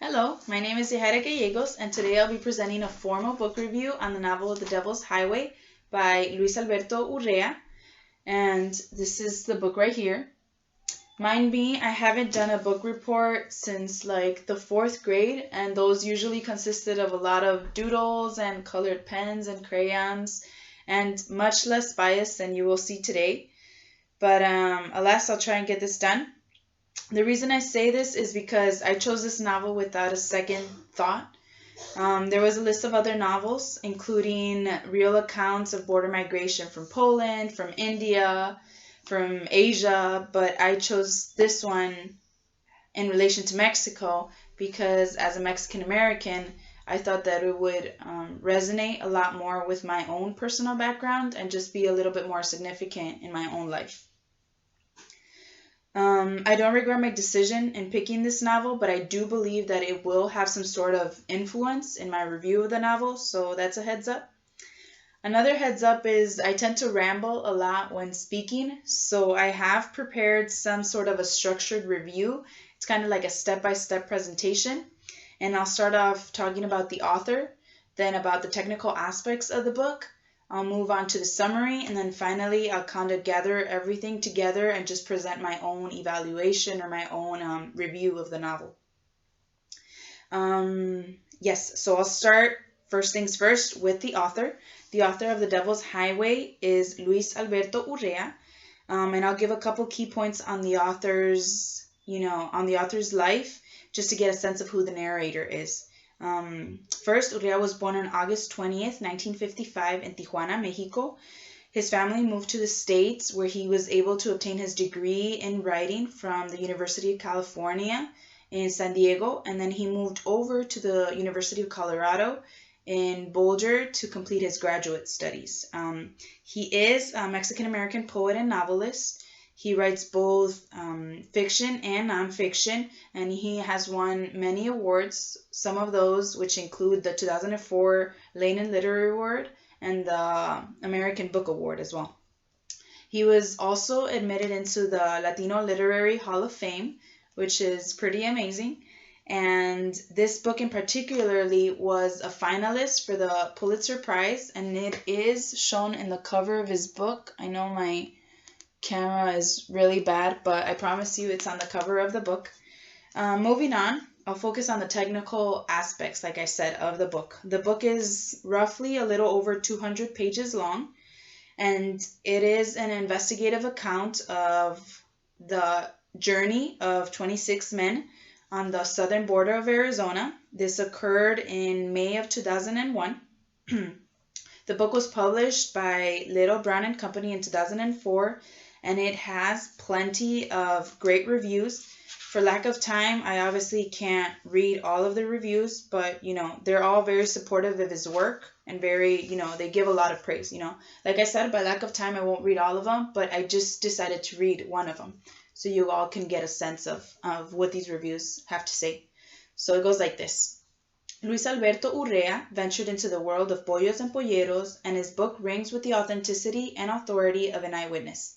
Hello, my name is Yahaira Gallegos, and today I'll be presenting a formal book review on the novel The Devil's Highway by Luis Alberto Urrea, and this is the book right here. Mind me, I haven't done a book report since like the fourth grade, and those usually consisted of a lot of doodles and colored pens and crayons, and much less bias than you will see today. But alas, I'll try and get this done. The reason I say this is because I chose this novel without a second thought. There was a list of other novels, including real accounts of border migration from Poland, from India, from Asia, but I chose this one in relation to Mexico because as a Mexican American, I thought that it would resonate a lot more with my own personal background and just be a little bit more significant in my own life. I don't regret my decision in picking this novel, but I do believe that it will have some sort of influence in my review of the novel, so that's a heads up. Another heads up is I tend to ramble a lot when speaking, so I have prepared some sort of a structured review. It's kind of like a step-by-step presentation, and I'll start off talking about the author, then about the technical aspects of the book. I'll move on to the summary, and then finally I'll kind of gather everything together and just present my own evaluation or my own review of the novel. Yes, so I'll start first things first with the author. The author of The Devil's Highway is Luis Alberto Urrea, and I'll give a couple key points on the author's, life, just to get a sense of who the narrator is. First, Urrea was born on August 20th, 1955 in Tijuana, Mexico. His family moved to the States where he was able to obtain his degree in writing from the University of California in San Diego, and then he moved over to the University of Colorado in Boulder to complete his graduate studies. He is a Mexican-American poet and novelist. He writes both fiction and nonfiction, and he has won many awards, some of those which include the 2004 Lenin Literary Award and the American Book Award as well. He was also admitted into the Latino Literary Hall of Fame, which is pretty amazing. And this book in particularly was a finalist for the Pulitzer Prize, and it is shown in the cover of his book. I know my camera is really bad, but I promise you it's on the cover of the book. Moving on, I'll focus on the technical aspects, like I said, of the book. The book is roughly a little over 200 pages long, and it is an investigative account of the journey of 26 men on the southern border of Arizona. This occurred in May of 2001. The book was published by Little Brown and Company in 2004, and it has plenty of great reviews. For lack of time, I obviously can't read all of the reviews, but, they're all very supportive of his work and very, they give a lot of praise, Like I said, by lack of time, I won't read all of them, but I just decided to read one of them so you all can get a sense of what these reviews have to say. So it goes like this. Luis Alberto Urrea ventured into the world of pollos and polleros, and his book rings with the authenticity and authority of an eyewitness.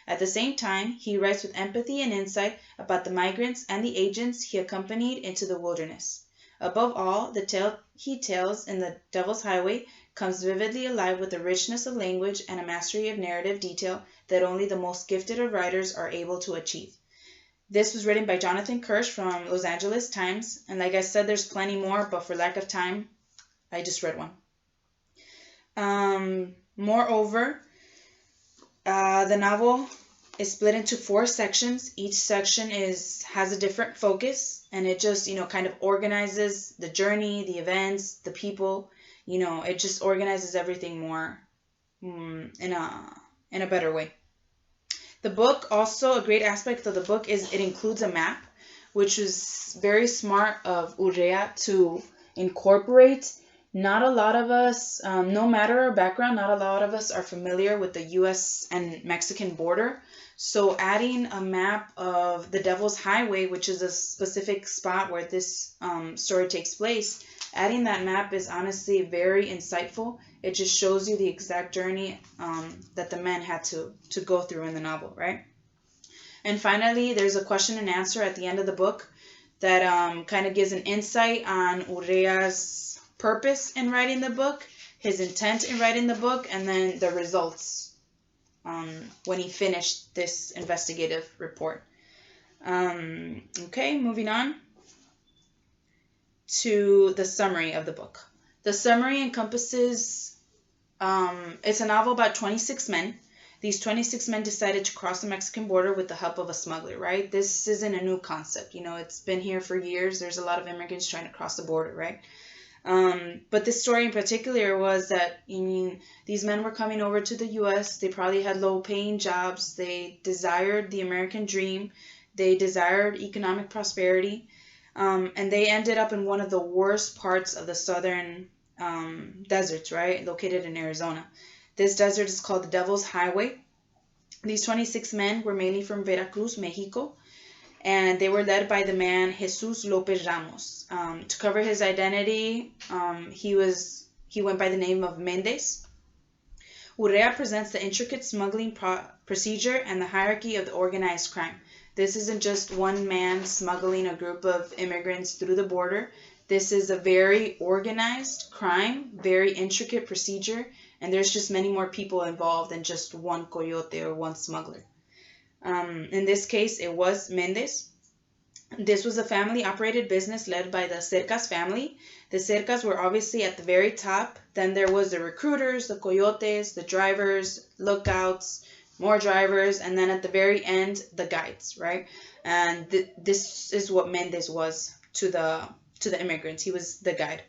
At the same time, he writes with empathy and insight about the migrants and the agents he accompanied into the wilderness. Above all, the tale he tells in The Devil's Highway comes vividly alive with a richness of language and a mastery of narrative detail that only the most gifted of writers are able to achieve. This was written by Jonathan Kirsch from Los Angeles Times, and like I said, there's plenty more, but for lack of time, I just read one. Moreover, the novel is split into 4 sections. Each section has a different focus, and it just, kind of organizes the journey, the events, the people. It just organizes everything more in a better way. The book, also a great aspect of the book is it includes a map, which was very smart of Urrea to incorporate. Not a lot of us, no matter our background, not a lot of us are familiar with the U.S. and Mexican border. So adding a map of the Devil's Highway, which is a specific spot where this story takes place, adding that map is honestly very insightful. It just shows you the exact journey that the men had to go through in the novel, right? And finally, there's a question and answer at the end of the book that kind of gives an insight on Urrea's purpose in writing the book, his intent in writing the book, and then the results when he finished this investigative report. Okay, moving on to the summary of the book. The summary encompasses, it's a novel about 26 men. These 26 men decided to cross the Mexican border with the help of a smuggler, right? This isn't a new concept. It's been here for years. There's a lot of immigrants trying to cross the border, right? But this story in particular was that, these men were coming over to the U.S. They probably had low-paying jobs. They desired the American dream. They desired economic prosperity. And they ended up in one of the worst parts of the southern deserts, right? Located in Arizona. This desert is called the Devil's Highway. These 26 men were mainly from Veracruz, Mexico, and they were led by the man Jesus Lopez Ramos. To cover his identity, he went by the name of Mendez. Urrea presents the intricate smuggling procedure and the hierarchy of the organized crime. This isn't just one man smuggling a group of immigrants through the border. This is a very organized crime, very intricate procedure, and there's just many more people involved than just one coyote or one smuggler. In this case, it was Mendez. This was a family-operated business led by the Cercas family. The Cercas were obviously at the very top. Then there was the recruiters, the coyotes, the drivers, lookouts, more drivers, and then at the very end, the guides, right? And this is what Mendez was to the immigrants. He was the guide.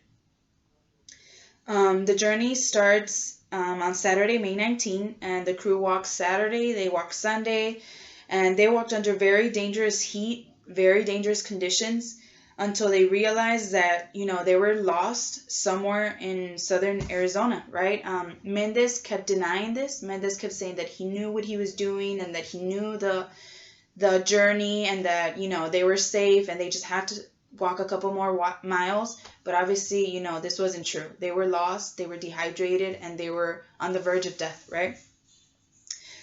The journey starts on Saturday, May 19, and the crew walks Saturday, they walk Sunday, and they walked under very dangerous heat, very dangerous conditions, until they realized that, they were lost somewhere in southern Arizona, right? Mendez kept denying this. Mendez kept saying that he knew what he was doing and that he knew the journey and that, they were safe and they just had to walk a couple more miles. But obviously, this wasn't true. They were lost, they were dehydrated, and they were on the verge of death, right?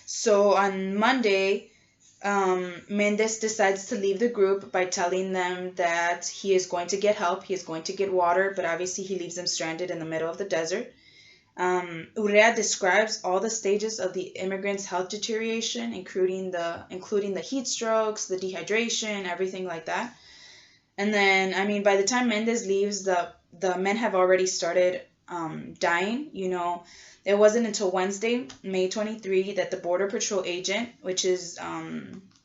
So on Monday, Mendez decides to leave the group by telling them that he is going to get help, he is going to get water, but obviously he leaves them stranded in the middle of the desert. Urrea describes all the stages of the immigrants' health deterioration, including the heat strokes, the dehydration, everything like that. And then, by the time Mendez leaves, the men have already started dying. It wasn't until Wednesday, May 23, that the Border Patrol agent, which is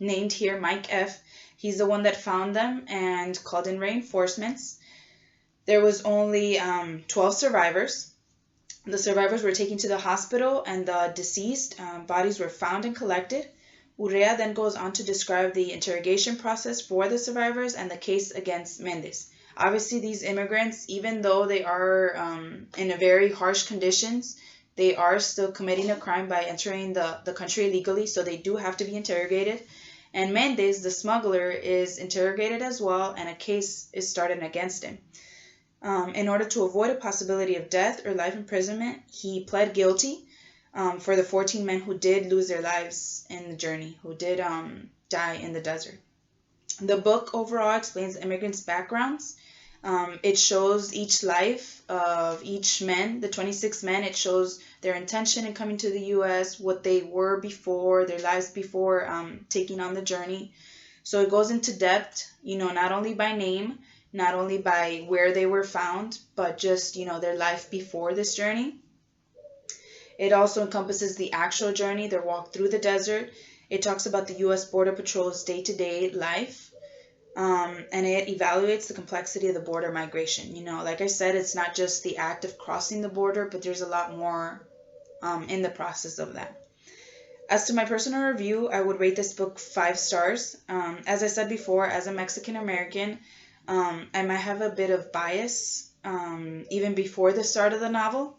named here Mike F., he's the one that found them and called in reinforcements. There was only 12 survivors. The survivors were taken to the hospital, and the deceased bodies were found and collected. Urrea then goes on to describe the interrogation process for the survivors and the case against Mendez. Obviously, these immigrants, even though they are in a very harsh conditions, they are still committing a crime by entering the country illegally, so they do have to be interrogated. And Mendez, the smuggler, is interrogated as well, and a case is started against him. In order to avoid a possibility of death or life imprisonment, he pled guilty for the 14 men who did lose their lives in the journey, who did die in the desert. The book overall explains the immigrants' backgrounds. It shows each life of each men, the 26 men. It shows their intention in coming to the U.S., what they were before, their lives before taking on the journey. So it goes into depth, not only by name, not only by where they were found, but just, their life before this journey. It also encompasses the actual journey, their walk through the desert. It talks about the U.S. Border Patrol's day-to-day life. And it evaluates the complexity of the border migration. Like I said, it's not just the act of crossing the border, but there's a lot more in the process of that. As to my personal review, I would rate this book 5 stars. As I said before, as a Mexican American, I might have a bit of bias even before the start of the novel.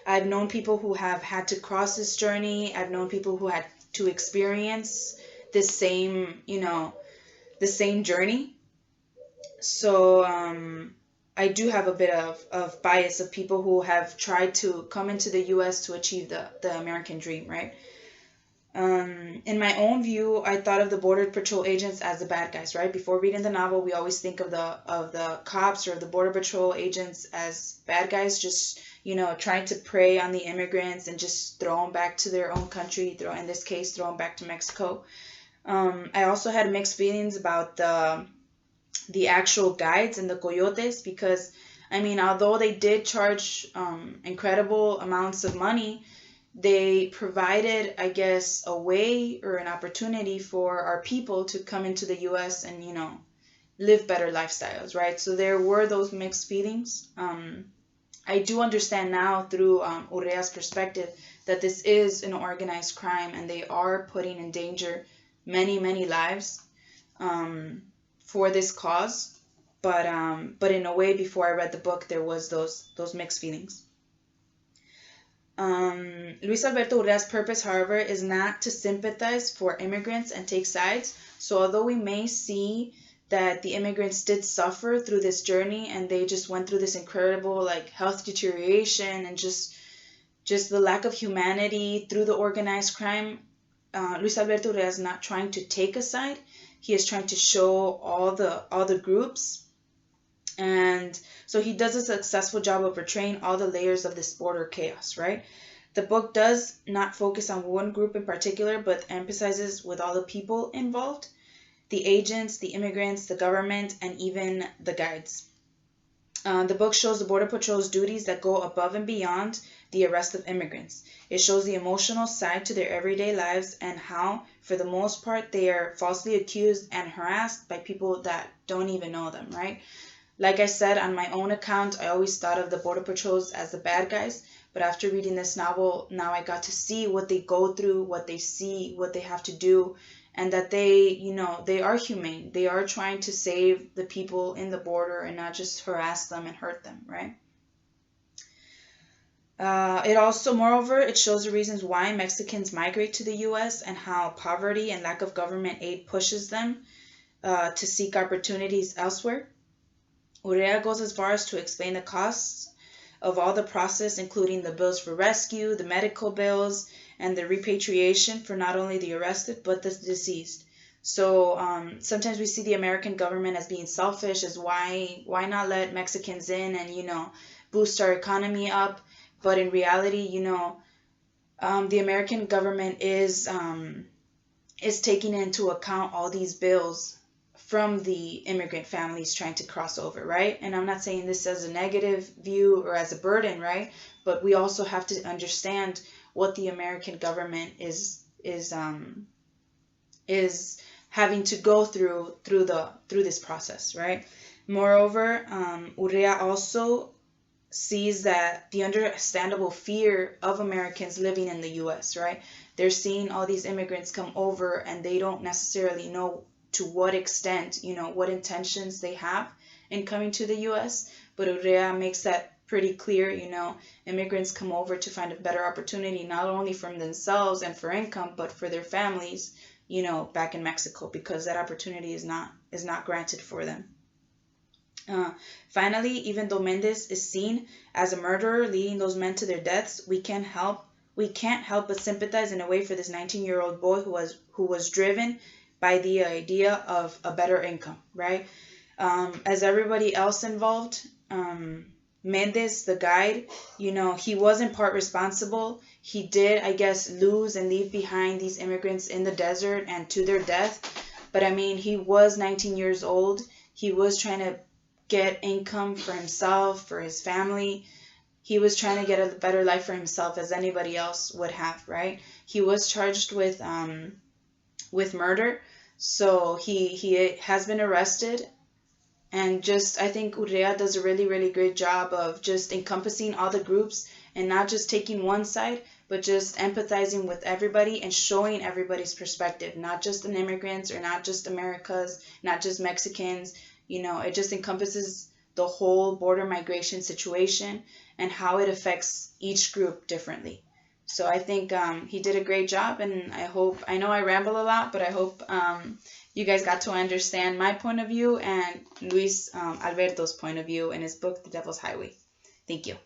I've known people who have had to cross this journey. I've known people who had to experience this same, the same journey. So I do have a bit of bias of people who have tried to come into the U.S. to achieve the American dream, right? In my own view, I thought of the Border Patrol agents as the bad guys, right? Before reading the novel, we always think of the cops or the Border Patrol agents as bad guys, just trying to prey on the immigrants and just throw them back to their own country. In this case, throw them back to Mexico. I also had mixed feelings about the actual guides and the coyotes because, I mean, although they did charge incredible amounts of money, they provided, I guess, a way or an opportunity for our people to come into the U.S. and, live better lifestyles, right? So there were those mixed feelings. I do understand now through Urrea's perspective that this is an organized crime and they are putting in danger many, many lives for this cause. But in a way, before I read the book, there was those mixed feelings. Luis Alberto Urrea's purpose, however, is not to sympathize for immigrants and take sides. So although we may see that the immigrants did suffer through this journey and they just went through this incredible health deterioration and just the lack of humanity through the organized crime, Luis Alberto Urrea is not trying to take a side. He is trying to show all the groups. And so he does a successful job of portraying all the layers of this border chaos, right? The book does not focus on one group in particular, but emphasizes with all the people involved, the agents, the immigrants, the government, and even the guides. The book shows the Border Patrol's duties that go above and beyond the arrest of immigrants. It shows the emotional side to their everyday lives and how, for the most part, they are falsely accused and harassed by people that don't even know them, right? Like I said, on my own account, I always thought of the Border Patrols as the bad guys, but after reading this novel, now I got to see what they go through, what they see, what they have to do, and that they are humane. They are trying to save the people in the border and not just harass them and hurt them, right? It also, moreover, it shows the reasons why Mexicans migrate to the U.S. and how poverty and lack of government aid pushes them to seek opportunities elsewhere. Urrea goes as far as to explain the costs of all the process, including the bills for rescue, the medical bills, and the repatriation for not only the arrested, but the deceased. So sometimes we see the American government as being selfish, as why not let Mexicans in and, boost our economy up. But in reality, the American government is taking into account all these bills from the immigrant families trying to cross over, right? And I'm not saying this as a negative view or as a burden, right? But we also have to understand what the American government is having to go through this process, right? Moreover, Urrea also sees that the understandable fear of Americans living in the U.S., right? They're seeing all these immigrants come over and they don't necessarily know to what extent, what intentions they have in coming to the U.S. But Urrea makes that pretty clear, immigrants come over to find a better opportunity, not only for themselves and for income, but for their families, back in Mexico, because that opportunity is not granted for them. Finally, even though Mendez is seen as a murderer leading those men to their deaths, we can't help but sympathize in a way for this 19-year-old boy who was driven by the idea of a better income, right? As everybody else involved, Mendez, the guide, he was in part responsible. He did, I guess, lose and leave behind these immigrants in the desert and to their death. But I mean, he was 19 years old. He was trying to get income for himself, for his family. He was trying to get a better life for himself as anybody else would have, right? He was charged with murder, so he has been arrested. And just, I think Urrea does a really, really great job of just encompassing all the groups and not just taking one side, but just empathizing with everybody and showing everybody's perspective, not just the immigrants or not just Americas, not just Mexicans. It just encompasses the whole border migration situation and how it affects each group differently. So I think he did a great job, and I know I ramble a lot, but I hope you guys got to understand my point of view and Luis Alberto's point of view in his book, The Devil's Highway. Thank you.